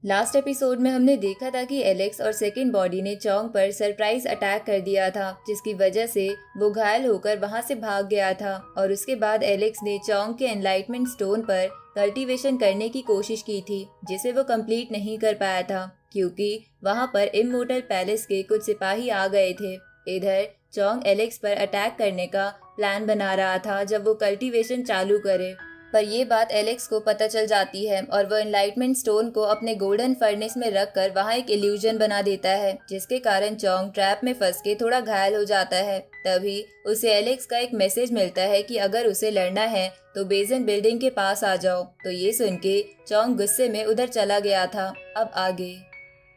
Last episode में हमने देखा था कि एलेक्स और सेकंड बॉडी ने चोंग पर सरप्राइज अटैक कर दिया था, जिसकी वजह से वो घायल होकर वहां से भाग गया था। और उसके बाद एलेक्स ने चोंग के एनलाइटमेंट स्टोन पर कल्टीवेशन करने की कोशिश की थी, जिसे वो कंप्लीट नहीं कर पाया था क्योंकि वहां पर इमोर्टल पैलेस के कुछ सिपाही आ गए थे। इधर चोंग एलेक्स पर अटैक करने का प्लान बना रहा था जब वो कल्टीवेशन चालू करे, पर ये बात एलेक्स को पता चल जाती है और वो एनलाइटमेंट स्टोन को अपने गोल्डन फर्नेस में रखकर वहां एक इल्यूजन बना देता है, जिसके कारण चोंग ट्रैप में फंस के थोड़ा घायल हो जाता है। तभी उसे एलेक्स का एक मैसेज मिलता है कि अगर उसे लड़ना है तो बेजन बिल्डिंग के पास आ जाओ। तो ये सुन के चोंग गुस्से में उधर चला गया था। अब आगे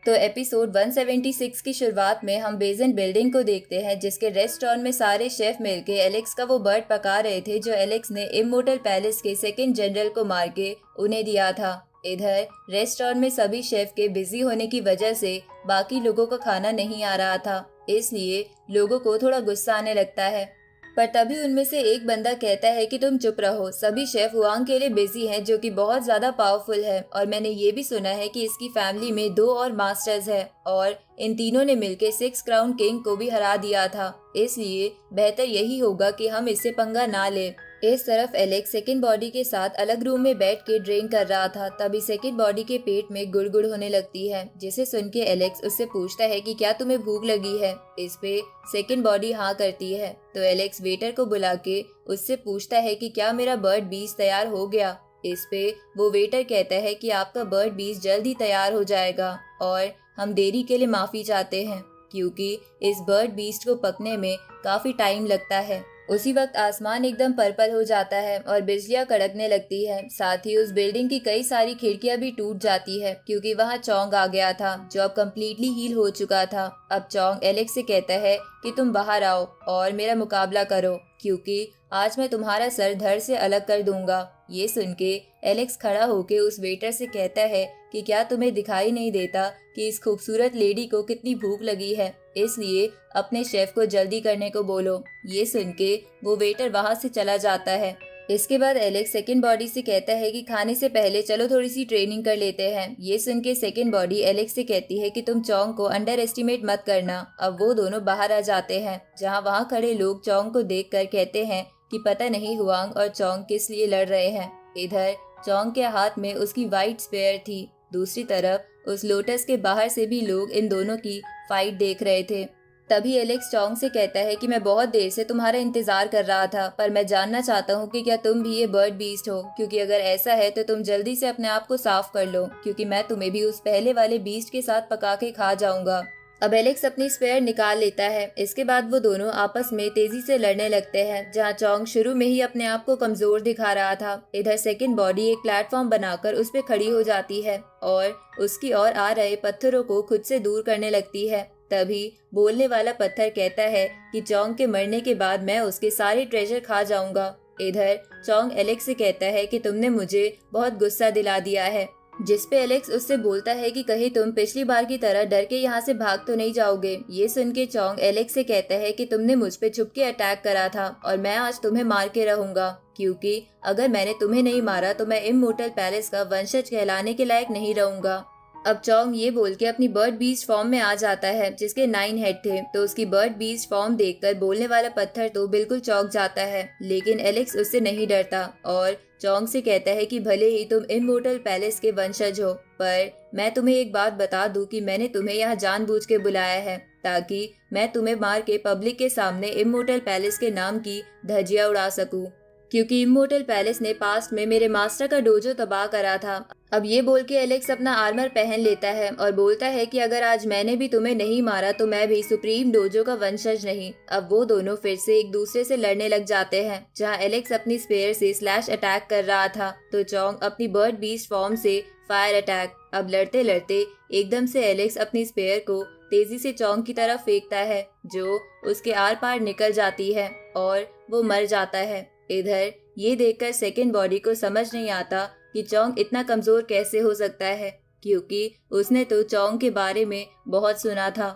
तो एपिसोड 176 की शुरुआत में हम बेजन बिल्डिंग को देखते हैं, जिसके रेस्टोरेंट में सारे शेफ मिलके एलेक्स का वो बर्ड पका रहे थे जो एलेक्स ने इमोर्टल पैलेस के सेकंड जनरल को मार के उन्हें दिया था। इधर रेस्टोरेंट में सभी शेफ के बिजी होने की वजह से बाकी लोगों का खाना नहीं आ रहा था, इसलिए लोगों को थोड़ा गुस्सा आने लगता है। पर तभी उनमें से एक बंदा कहता है कि तुम चुप रहो, सभी शेफ हुआंग के लिए बिजी हैं जो कि बहुत ज्यादा पावरफुल है, और मैंने ये भी सुना है कि इसकी फैमिली में 2 और मास्टर्स है और इन तीनों ने मिलकर 6 क्राउन किंग को भी हरा दिया था, इसलिए बेहतर यही होगा कि हम इससे पंगा ना ले। इस तरफ एलेक्स सेकंड बॉडी के साथ अलग रूम में बैठ के ड्रिंक कर रहा था। तभी सेकंड बॉडी के पेट में गुड़गुड़ होने लगती है, जिसे सुन के एलेक्स उससे पूछता है कि क्या तुम्हें भूख लगी है। इस पे सेकंड बॉडी हाँ करती है। तो एलेक्स वेटर को बुला के उससे पूछता है कि क्या मेरा बर्ड बीस्ट तैयार हो गया। इस पे वो वेटर कहता है कि आपका बर्ड बीस्ट जल्द ही तैयार हो जाएगा और हम देरी के लिए माफी चाहते हैं क्योंकि इस बर्ड बीस्ट को पकने में काफी टाइम लगता है। उसी वक्त आसमान एकदम पर्पल हो जाता है और बिजलियां कड़कने लगती है। साथ ही उस बिल्डिंग की कई सारी खिड़कियां भी टूट जाती है क्योंकि वहां चोंग आ गया था जो अब कम्प्लीटली हील हो चुका था। अब चोंग एलेक्स से कहता है कि तुम बाहर आओ और मेरा मुकाबला करो क्योंकि आज मैं तुम्हारा सर धड़ से अलग कर दूंगा। ये सुन के एलेक्स खड़ा होके उस वेटर से कहता है कि क्या तुम्हें दिखाई नहीं देता कि इस खूबसूरत लेडी को कितनी भूख लगी है, इसलिए अपने शेफ को जल्दी करने को बोलो। ये सुन के वो वेटर वहां से चला जाता है। इसके बाद एलेक्स सेकंड बॉडी से कहता है कि खाने से पहले चलो थोड़ी सी ट्रेनिंग कर लेते हैं। ये सुन के सेकंड बॉडी एलेक्स से कहती है कि तुम चोंग को अंडर एस्टिमेट मत करना। अब वो दोनों बाहर आ जाते हैं, जहाँ वहाँ खड़े लोग चोंग को देख कर कहते हैं कि पता नहीं हुआंग और चोंग किस लिए लड़ रहे हैं। इधर चोंग के हाथ में उसकी व्हाइट स्पेयर थी, दूसरी तरफ उस लोटस के बाहर से भी लोग इन दोनों की फाइट देख रहे थे। तभी एलेक्स चोंग से कहता है कि मैं बहुत देर से तुम्हारा इंतजार कर रहा था, पर मैं जानना चाहता हूँ कि क्या तुम भी ये बर्ड बीस्ट हो, क्योंकि अगर ऐसा है तो तुम जल्दी से अपने आप को साफ कर लो क्योंकि मैं तुम्हें भी उस पहले वाले बीस्ट के साथ पका के खा जाऊंगा। अब एलेक्स अपनी स्पेयर निकाल लेता है। इसके बाद वो दोनों आपस में तेजी से लड़ने लगते हैं, जहाँ चोंग शुरू में ही अपने आप को कमजोर दिखा रहा था। इधर सेकंड बॉडी एक प्लेटफॉर्म बनाकर उस पे खड़ी हो जाती है और उसकी ओर आ रहे पत्थरों को खुद से दूर करने लगती है। तभी बोलने वाला पत्थर कहता है कि चोंग के मरने के बाद मैं उसके सारे ट्रेजर खा जाऊंगा। इधर चोंग एलेक्स से कहता है कि तुमने मुझे बहुत गुस्सा दिला दिया है, जिस पे एलेक्स उससे बोलता है कि कहीं तुम पिछली बार की तरह डर के यहाँ से भाग तो नहीं जाओगे। ये सुन के चोंग एलेक्स से कहता है कि तुमने मुझ पे छुप के अटैक करा था और मैं आज तुम्हें मार के रहूंगा, क्योंकि अगर मैंने तुम्हें नहीं मारा तो मैं इमोर्टल पैलेस का वंशज कहलाने के लायक नहीं रहूंगा। अब चोंग ये बोल के अपनी बर्ड बीस्ट फॉर्म में आ जाता है, जिसके 9 हेड थे। तो उसकी बर्ड बीस्ट फॉर्म देखकर बोलने वाला पत्थर तो बिल्कुल चौंक जाता है, लेकिन एलेक्स उससे नहीं डरता और चोंग से कहता है कि भले ही तुम इमोर्टल पैलेस के वंशज हो, पर मैं तुम्हें एक बात बता दूं कि मैंने तुम्हें यहाँ जानबूझ के बुलाया है ताकि मैं तुम्हें मार के पब्लिक के सामने इमोर्टल पैलेस के नाम की धज्जियां उड़ा सकूं, क्योंकि इमोर्टल पैलेस ने पास्ट में मेरे मास्टर का डोजो तबाह करा था। अब ये बोल के एलेक्स अपना आर्मर पहन लेता है और बोलता है कि अगर आज मैंने भी तुम्हें नहीं मारा तो मैं भी सुप्रीम डोजो का वंशज नहीं। अब वो दोनों फिर से एक दूसरे से लड़ने लग जाते हैं, जहाँ एलेक्स अपनी स्पेयर से स्लैश अटैक कर रहा था तो चोंग अपनी बर्ड बीस्ट फॉर्म से फायर अटैक। अब लड़ते लड़ते एकदम से एलेक्स अपनी स्पेयर को तेजी से चोंग की तरफ फेंकता है, जो उसके आर पार निकल जाती है और वो मर जाता है। इधर ये देखकर सेकंड बॉडी को समझ नहीं आता कि चोंग इतना कमजोर कैसे हो सकता है, क्योंकि उसने तो चोंग के बारे में बहुत सुना था।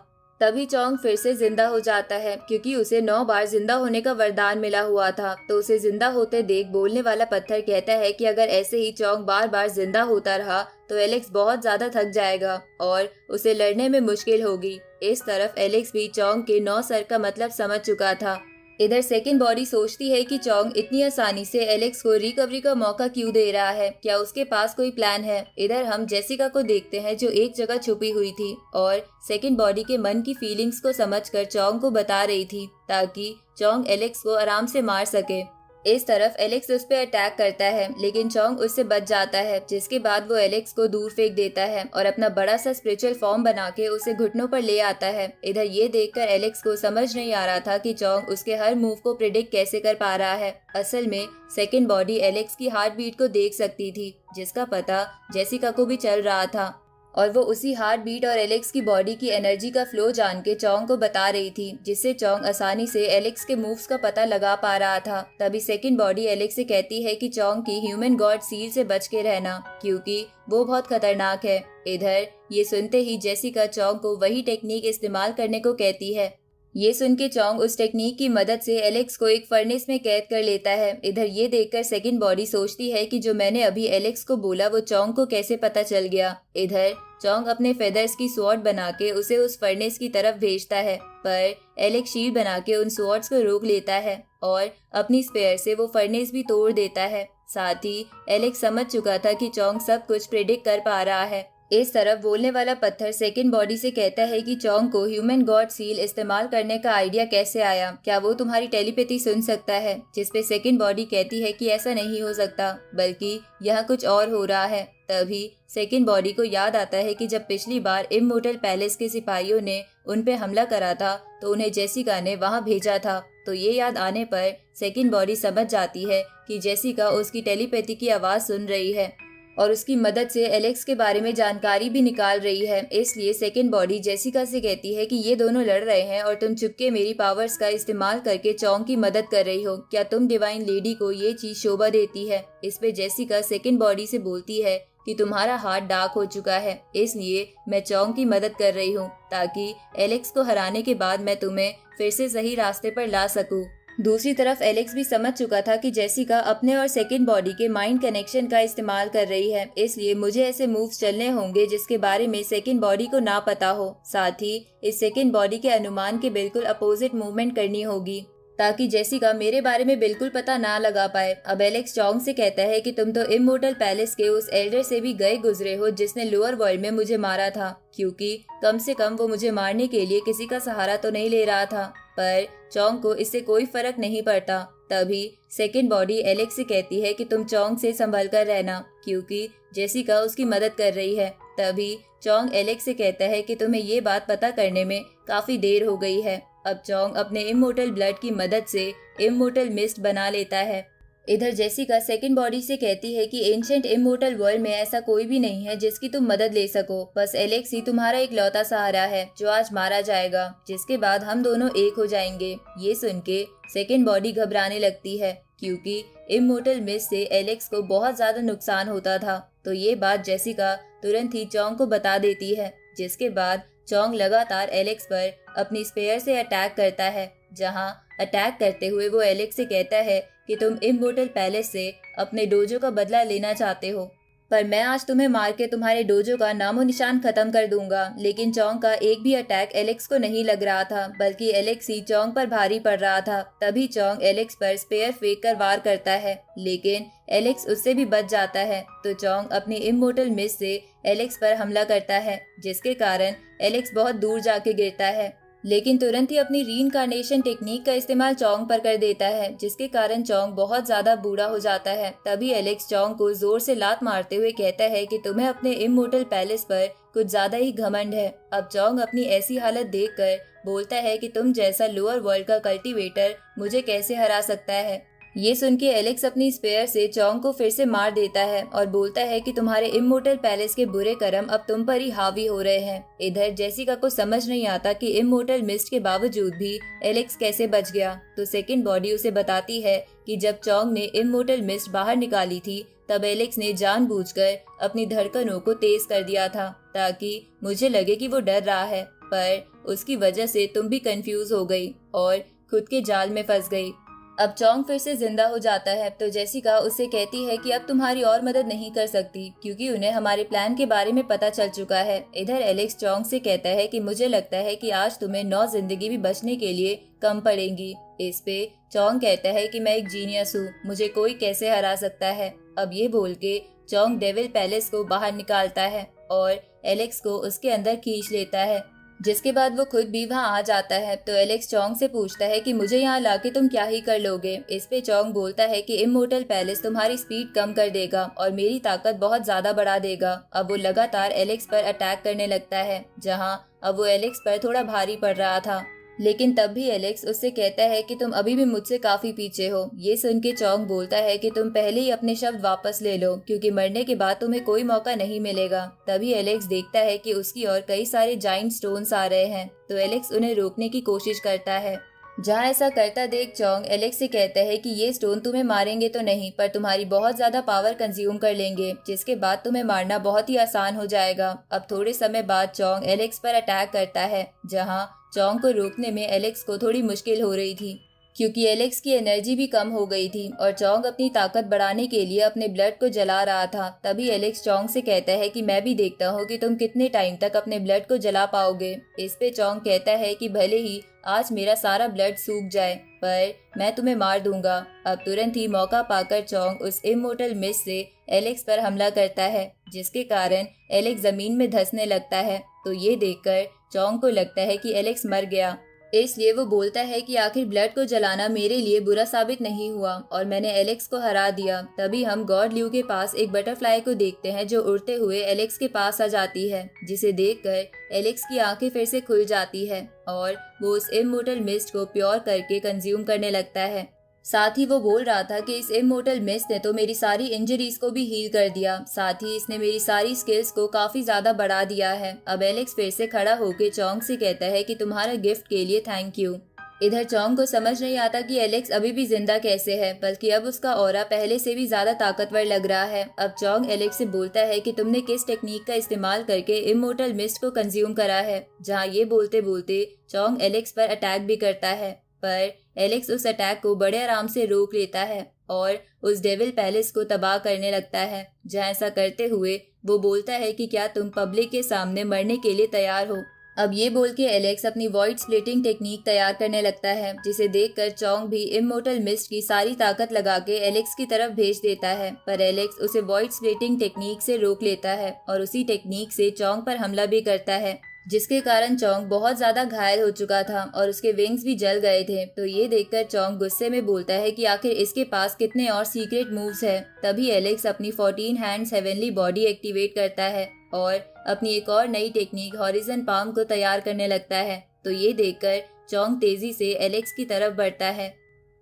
तभी चोंग फिर से जिंदा हो जाता है क्योंकि उसे 9 बार जिंदा होने का वरदान मिला हुआ था। तो उसे जिंदा होते देख बोलने वाला पत्थर कहता है कि अगर ऐसे ही चोंग बार बार जिंदा होता रहा तो एलेक्स बहुत ज्यादा थक जाएगा और उसे लड़ने में मुश्किल होगी। इस तरफ एलेक्स भी चोंग के 9 सर का मतलब समझ चुका था। इधर सेकंड बॉडी सोचती है कि चोंग इतनी आसानी से एलेक्स को रिकवरी का मौका क्यों दे रहा है, क्या उसके पास कोई प्लान है। इधर हम जेसिका को देखते हैं जो एक जगह छुपी हुई थी और सेकंड बॉडी के मन की फीलिंग्स को समझकर चोंग को बता रही थी ताकि चोंग एलेक्स को आराम से मार सके। इस तरफ एलेक्स उस पर अटैक करता है लेकिन चोंग उससे बच जाता है, जिसके बाद वो एलेक्स को दूर फेंक देता है और अपना बड़ा सा स्पिरिचुअल फॉर्म बना के उसे घुटनों पर ले आता है। इधर ये देखकर एलेक्स को समझ नहीं आ रहा था कि चोंग उसके हर मूव को प्रिडिक्ट कैसे कर पा रहा है। असल में सेकंड बॉडी एलेक्स की हार्ट बीट को देख सकती थी, जिसका पता जेसिका को भी चल रहा था और वो उसी हार्ट बीट और एलेक्स की बॉडी की एनर्जी का फ्लो जान के चोंग को बता रही थी, जिससे चोंग आसानी से एलेक्स के मूव्स का पता लगा पा रहा था। तभी सेकंड बॉडी एलेक्स से कहती है कि चोंग की ह्यूमन गॉड सील से बच के रहना क्योंकि वो बहुत खतरनाक है। इधर ये सुनते ही जेसिका चोंग को वही टेक्निक इस्तेमाल करने को कहती है। ये सुन के चोंग उस टेक्निक की मदद से एलेक्स को एक फर्नेस में कैद कर लेता है। इधर ये देखकर सेकंड बॉडी सोचती है कि जो मैंने अभी एलेक्स को बोला वो चोंग को कैसे पता चल गया। इधर चोंग अपने फेदर्स की स्वॉर्ड बना के उसे उस फर्नेस की तरफ भेजता है, पर एलेक्स शील्ड बना के उन स्वॉर्ड्स को रोक लेता है और अपनी स्पेयर से वो फर्नेस भी तोड़ देता है। साथ ही एलेक्स समझ चुका था कि चोंग सब कुछ प्रेडिक्ट कर पा रहा है। इस तरफ बोलने वाला पत्थर सेकंड बॉडी से कहता है कि चोंग को ह्यूमन गॉड सील इस्तेमाल करने का आइडिया कैसे आया, क्या वो तुम्हारी टेलीपैथी सुन सकता है। जिसपे सेकंड बॉडी कहती है कि ऐसा नहीं हो सकता, बल्कि यहाँ कुछ और हो रहा है। तभी सेकंड बॉडी को याद आता है कि जब पिछली बार इमोर्टल पैलेस के सिपाहियों ने उन पे हमला करा था तो उन्हें जेसिका ने वहाँ भेजा था। तो ये याद आने पर सेकंड बॉडी समझ जाती है कि जेसिका उसकी टेलीपैथी की आवाज सुन रही है और उसकी मदद से एलेक्स के बारे में जानकारी भी निकाल रही है। इसलिए सेकंड बॉडी जेसिका से कहती है कि ये दोनों लड़ रहे हैं और तुम चुपके मेरी पावर्स का इस्तेमाल करके चोंग की मदद कर रही हो, क्या तुम डिवाइन लेडी को ये चीज शोभा देती है। इस पे जेसिका सेकंड बॉडी से बोलती है कि तुम्हारा हार्ट डार्क हो चुका है, इसलिए मैं चोंग की मदद कर रही हूँ ताकि एलेक्स को हराने के बाद मैं तुम्हें फिर से सही रास्ते पर ला सकूँ। दूसरी तरफ एलेक्स भी समझ चुका था कि जेसिका अपने और सेकंड बॉडी के माइंड कनेक्शन का इस्तेमाल कर रही है, इसलिए मुझे ऐसे मूव्स चलने होंगे जिसके बारे में सेकंड बॉडी को ना पता हो। साथ ही इस सेकंड बॉडी के अनुमान के बिल्कुल अपोजिट मूवमेंट करनी होगी ताकि जेसिका मेरे बारे में बिल्कुल पता ना लगा पाए। अब एलेक्स चोंग से कहता है कि तुम तो इमोर्टल पैलेस के उस एल्डर से भी गए गुजरे हो जिसने लोअर वर्ल्ड में मुझे मारा था, क्योंकि कम से कम वो मुझे मारने के लिए किसी का सहारा तो नहीं ले रहा था। पर चोंग को इससे कोई फर्क नहीं पड़ता। तभी सेकंड बॉडी एलेक्स से कहती है कि तुम चोंग से संभल कर रहना क्योंकि जेसिका उसकी मदद कर रही है। तभी चोंग एलेक्स से कहता है कि तुम्हें ये बात पता करने में काफी देर हो गई है। अब चोंग अपने इमोर्टल ब्लड की मदद से इमोर्टल मिस्ट बना लेता है। इधर जेसिका सेकंड बॉडी से कहती है कि एंशिएंट इमोर्टल वर्ल्ड में ऐसा कोई भी नहीं है जिसकी तुम मदद ले सको, बस एलेक्स ही तुम्हारा एक लौता सहारा है जो आज मारा जाएगा, जिसके बाद हम दोनों एक हो जाएंगे। ये सुन के सेकंड बॉडी घबराने लगती है क्योंकि इमोर्टल मिस्ट से एलेक्स को बहुत ज्यादा नुकसान होता था। तो ये बात जेसिका तुरंत ही चोंग को बता देती है, जिसके बाद चोंग लगातार एलेक्स पर अपनी स्पेयर से अटैक करता है। जहां अटैक करते हुए वो एलेक्स से कहता है कि तुम इमोर्टल पैलेस से अपने डोजो का बदला लेना चाहते हो, पर मैं आज तुम्हें मार के तुम्हारे डोजो का नामो निशान खत्म कर दूंगा। लेकिन चोंग का एक भी अटैक एलेक्स को नहीं लग रहा था, बल्कि एलेक्स ही चोंग पर भारी पड़ रहा था। तभी चोंग एलेक्स पर स्पेयर फेंक कर वार करता है, लेकिन एलेक्स उससे भी बच जाता है। तो चोंग अपनी इमोर्टल मिस्ट से एलेक्स पर हमला करता है, जिसके कारण एलेक्स बहुत दूर जाके गिरता है, लेकिन तुरंत ही अपनी रीइंकार्नेशन टेक्निक का इस्तेमाल चोंग पर कर देता है, जिसके कारण चोंग बहुत ज्यादा बूढ़ा हो जाता है। तभी एलेक्स चोंग को जोर से लात मारते हुए कहता है कि तुम्हें अपने इमोर्टल पैलेस पर कुछ ज्यादा ही घमंड है। अब चोंग अपनी ऐसी हालत देखकर बोलता है कि तुम जैसा लोअर वर्ल्ड का कल्टीवेटर मुझे कैसे हरा सकता है। ये सुन के एलेक्स अपनी स्पेयर से चोंग को फिर से मार देता है और बोलता है कि तुम्हारे इमोर्टल पैलेस के बुरे कर्म अब तुम पर ही हावी हो रहे हैं। इधर जेसिका को समझ नहीं आता कि इमोर्टल मिस्ट के बावजूद भी एलेक्स कैसे बच गया। तो सेकंड बॉडी उसे बताती है कि जब चोंग ने इमोर्टल मिस्ट बाहर निकाली थी तब एलेक्स ने जानबूझकर अपनी धड़कनों को तेज कर दिया था ताकि मुझे लगे कि वो डर रहा है। पर उसकी वजह से तुम भी कंफ्यूज हो गई और खुद के जाल में फंस गई। अब चोंग फिर से जिंदा हो जाता है तो जेसिका उससे कहती है कि अब तुम्हारी और मदद नहीं कर सकती क्योंकि उन्हें हमारे प्लान के बारे में पता चल चुका है। इधर एलेक्स चोंग से कहता है कि मुझे लगता है कि आज तुम्हें 9 जिंदगी भी बचने के लिए कम पड़ेंगी। इस पे चोंग कहता है कि मैं एक जीनियस हूँ, मुझे कोई कैसे हरा सकता है। अब ये बोल के चोंग डेविल पैलेस को बाहर निकालता है और एलेक्स को उसके अंदर खींच लेता है, जिसके बाद वो खुद भी वहाँ आ जाता है। तो एलेक्स चोंग से पूछता है कि मुझे यहाँ लाके तुम क्या ही कर लोगे। इस पे चोंग बोलता है कि इमोर्टल पैलेस तुम्हारी स्पीड कम कर देगा और मेरी ताकत बहुत ज्यादा बढ़ा देगा। अब वो लगातार एलेक्स पर अटैक करने लगता है, जहाँ अब वो एलेक्स पर थोड़ा भारी पड़ रहा था, लेकिन तब भी एलेक्स उससे कहता है कि तुम अभी भी मुझसे काफी पीछे हो। ये सुन के चोंग बोलता है कि तुम पहले ही अपने शब्द वापस ले लो क्योंकि मरने के बाद तुम्हें कोई मौका नहीं मिलेगा। तभी एलेक्स देखता है कि उसकी ओर कई सारे जाइंट स्टोन्स आ रहे हैं, तो एलेक्स उन्हें रोकने की कोशिश करता है। जहाँ ऐसा करता देख चोंग एलेक्स से कहता है कि ये स्टोन तुम्हें मारेंगे तो नहीं, पर तुम्हारी बहुत ज्यादा पावर कंज्यूम कर लेंगे, जिसके बाद तुम्हें मारना बहुत ही आसान हो जाएगा। अब थोड़े समय बाद चोंग एलेक्स पर अटैक करता है, जहाँ चोंग को रोकने में एलेक्स को थोड़ी मुश्किल हो रही थी क्योंकि एलेक्स की एनर्जी भी कम हो गई थी और चोंग अपनी ताकत बढ़ाने के लिए अपने ब्लड को जला रहा था। तभी एलेक्स चोंग से कहता है कि मैं भी देखता हूँ कि तुम कितने टाइम तक अपने ब्लड को जला पाओगे। इस पे चोंग कहता है कि भले ही आज मेरा सारा ब्लड सूख जाए, पर मैं तुम्हें मार दूंगा। अब तुरंत ही मौका पाकर चोंग उस इमोर्टल मिस्ट से एलेक्स पर हमला करता है, जिसके कारण एलेक्स जमीन में धंसने लगता है। तो ये देखकर चोंग को लगता है कि एलेक्स मर गया, इसलिए वो बोलता है कि आखिर ब्लड को जलाना मेरे लिए बुरा साबित नहीं हुआ और मैंने एलेक्स को हरा दिया। तभी हम गॉड ल्यू के पास एक बटरफ्लाई को देखते हैं जो उड़ते हुए एलेक्स के पास आ जाती है, जिसे देखकर एलेक्स की आंखें फिर से खुल जाती है और वो उस इमोर्टल मिस्ट को प्योर करके कंज्यूम करने लगता है। साथ ही वो बोल रहा था कि इस इमोर्टल मिस्ट ने तो मेरी सारी इंजरीज को भी हील कर दिया, साथ ही इसने मेरी सारी स्किल्स को काफी ज्यादा बढ़ा दिया है। अब एलेक्स फिर से खड़ा होकर चोंग से कहता है कि तुम्हारा गिफ्ट के लिए थैंक यू। इधर चोंग को समझ नहीं आता कि एलेक्स अभी भी जिंदा कैसे है, बल्कि अब उसका ऑरा पहले से भी ज्यादा ताकतवर लग रहा है। अब चोंग एलेक्स से बोलता है कि तुमने किस टेक्निक का इस्तेमाल करके इमोर्टल मिस्ट को कंज्यूम करा है। जहाँ ये बोलते बोलते चोंग एलेक्स पर अटैक भी करता है, पर एलेक्स उस अटैक को बड़े आराम से रोक लेता है और उस डेविल पैलेस को तबाह करने लगता है। जहाँ ऐसा करते हुए वो बोलता है कि क्या तुम पब्लिक के सामने मरने के लिए तैयार हो। अब ये बोल के एलेक्स अपनी वॉइड स्प्लिटिंग टेक्निक तैयार करने लगता है, जिसे देखकर चोंग भी इमोर्टल मिस्ट की सारी ताकत लगा के एलेक्स की तरफ भेज देता है, पर एलेक्स उसे वॉइड स्प्लिटिंग टेक्निक से रोक लेता है और उसी टेक्निक से चोंग पर हमला भी करता है, जिसके कारण चोंग बहुत ज्यादा घायल हो चुका था और उसके विंग्स भी जल गए थे। तो ये देखकर चोंग गुस्से में बोलता है कि आखिर इसके पास कितने और सीक्रेट मूव्स है। तभी एलेक्स अपनी 14 हैंड्स हेवनली बॉडी एक्टिवेट करता है और अपनी एक और नई टेक्निक हॉरिजन पाम को तैयार करने लगता है। तो ये देखकर चोंग तेजी से एलेक्स की तरफ बढ़ता है,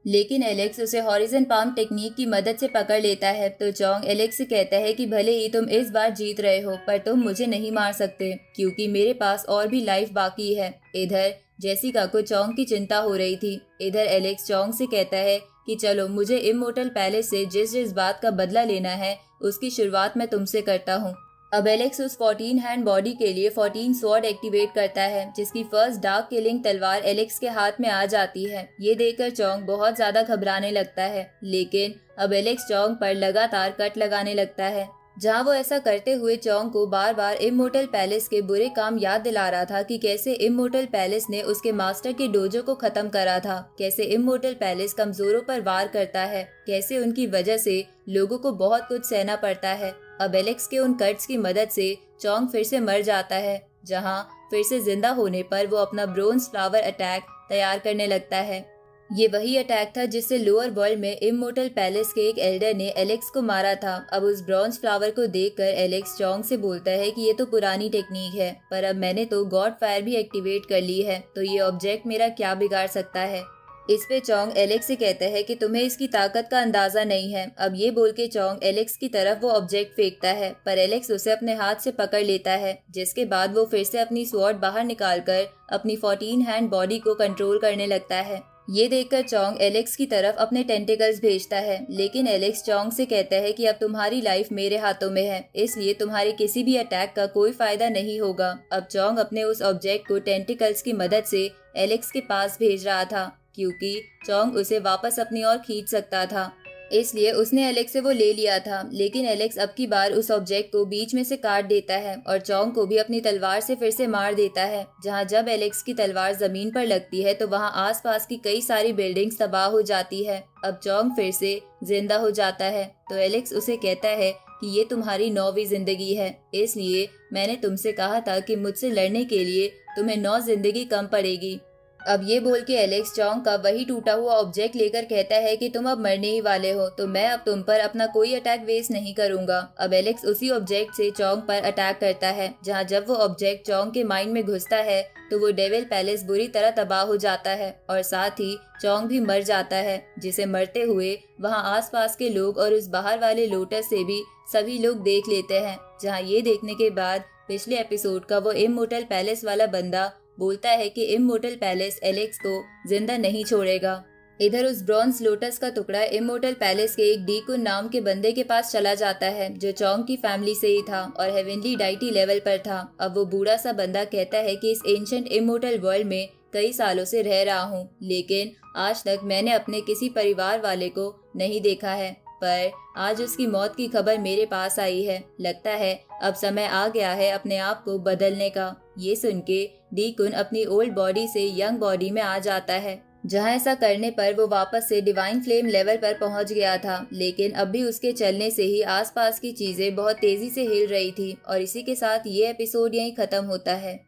लेकिन एलेक्स उसे हॉरिजन पाम टेक्निक की मदद से पकड़ लेता है। तो चोंग एलेक्स से कहता है कि भले ही तुम इस बार जीत रहे हो, पर तुम मुझे नहीं मार सकते क्योंकि मेरे पास और भी लाइफ बाकी है। इधर जेसिका को चोंग की चिंता हो रही थी। इधर एलेक्स चोंग से कहता है कि चलो, मुझे इमोर्टल पैलेस से जिस जिस बात का बदला लेना है उसकी शुरुआत मैं तुमसे करता हूँ। अब एलेक्स उस 14 हैंड बॉडी के लिए 14 स्वॉर्ड एक्टिवेट करता है, जिसकी फर्स्ट डार्क किलिंग तलवार एलेक्स के हाथ में आ जाती है। ये देखकर चोंग बहुत ज्यादा घबराने लगता है, लेकिन अब एलेक्स चोंग पर लगातार कट लगाने लगता है। जहाँ वो ऐसा करते हुए चोंग को बार बार इमोर्टल पैलेस के बुरे काम याद दिला रहा था कि कैसे इमोर्टल पैलेस ने उसके मास्टर के डोजो को खत्म करा था, कैसे इमोर्टल पैलेस कमजोरों पर वार करता है, कैसे उनकी वजह से लोगों को बहुत कुछ सहना पड़ता है। अब एलेक्स के उन कट्स की मदद से चोंग फिर से मर जाता है, जहाँ फिर से जिंदा होने पर वो अपना ब्रोंज फ्लावर अटैक तैयार करने लगता है। ये वही अटैक था जिससे लोअर वर्ल्ड में इमोर्टल पैलेस के एक एल्डर ने एलेक्स को मारा था। अब उस ब्रॉन्ज फ्लावर को देखकर एलेक्स चोंग से बोलता है कि ये तो पुरानी टेक्निक है, पर अब मैंने तो गॉड फायर भी एक्टिवेट कर ली है, तो ये ऑब्जेक्ट मेरा क्या बिगाड़ सकता है। इस पे चोंग एलेक्स से कहता है कि तुम्हें इसकी ताकत का अंदाजा नहीं है। अब ये बोल के चोंग एलेक्स की तरफ वो ऑब्जेक्ट फेंकता है, पर एलेक्स उसे अपने हाथ से पकड़ लेता है, जिसके बाद वो फिर से अपनी स्वॉर्ड बाहर निकालकर अपनी 14 हैंड बॉडी को कंट्रोल करने लगता है। ये देखकर चोंग एलेक्स की तरफ अपने टेंटिकल्स भेजता है, लेकिन एलेक्स चोंग से कहता है कि अब तुम्हारी लाइफ मेरे हाथों में है, इसलिए तुम्हारे किसी भी अटैक का कोई फायदा नहीं होगा। अब चोंग अपने उस ऑब्जेक्ट को टेंटिकल्स की मदद से एलेक्स के पास भेज रहा था, क्योंकि चोंग उसे वापस अपनी ओर खींच सकता था, इसलिए उसने एलेक्स से वो ले लिया था। लेकिन एलेक्स अब की बार उस ऑब्जेक्ट को बीच में से काट देता है और चोंग को भी अपनी तलवार से फिर से मार देता है। जहां जब एलेक्स की तलवार जमीन पर लगती है तो वहां आसपास की कई सारी बिल्डिंग्स तबाह हो जाती है। अब चोंग फिर से जिंदा हो जाता है तो एलेक्स उसे कहता है कि ये तुम्हारी 9वीं जिंदगी है, इसलिए मैंने तुमसे कहा था कि मुझसे लड़ने के लिए तुम्हें 9 जिंदगी कम पड़ेगी। अब ये बोल के एलेक्स चोंग का वही टूटा हुआ ऑब्जेक्ट लेकर कहता है कि तुम अब मरने ही वाले हो, तो मैं अब तुम पर अपना कोई अटैक वेस्ट नहीं करूंगा। अब एलेक्स उसी ऑब्जेक्ट से चोंग पर अटैक करता है, जहां जब वो ऑब्जेक्ट चोंग के माइंड में घुसता है तो वो डेविल पैलेस बुरी तरह तबाह हो जाता है और साथ ही चोंग भी मर जाता है, जिसे मरते हुए वहां आसपास के लोग और उस बाहर वाले लोटस से भी सभी लोग देख लेते हैं। जहां ये देखने के बाद पिछले एपिसोड का वो इमोर्टल पैलेस वाला बंदा बोलता है कि इमोर्टल पैलेस एलेक्स को जिंदा नहीं छोड़ेगा। इधर उस ब्रॉन्ज लोटस का टुकड़ा इमोर्टल पैलेस के एक डीकुन नाम के बंदे के पास चला जाता है, जो चोंग की फैमिली से ही था और हेवनली डाइटी लेवल पर था। अब वो बूढ़ा सा बंदा कहता है कि इस एंशंट इमोर्टल वर्ल्ड में कई सालों से रह रहा हूँ, लेकिन आज तक मैंने अपने किसी परिवार वाले को नहीं देखा है, पर आज उसकी मौत की खबर मेरे पास आई है। लगता है अब समय आ गया है अपने आप को बदलने का। ये सुन के डीकुन अपनी ओल्ड बॉडी से यंग बॉडी में आ जाता है, जहां ऐसा करने पर वो वापस से डिवाइन फ्लेम लेवल पर पहुंच गया था। लेकिन अब भी उसके चलने से ही आसपास की चीजें बहुत तेजी से हिल रही थी। और इसी के साथ ये एपिसोड यहीं खत्म होता है।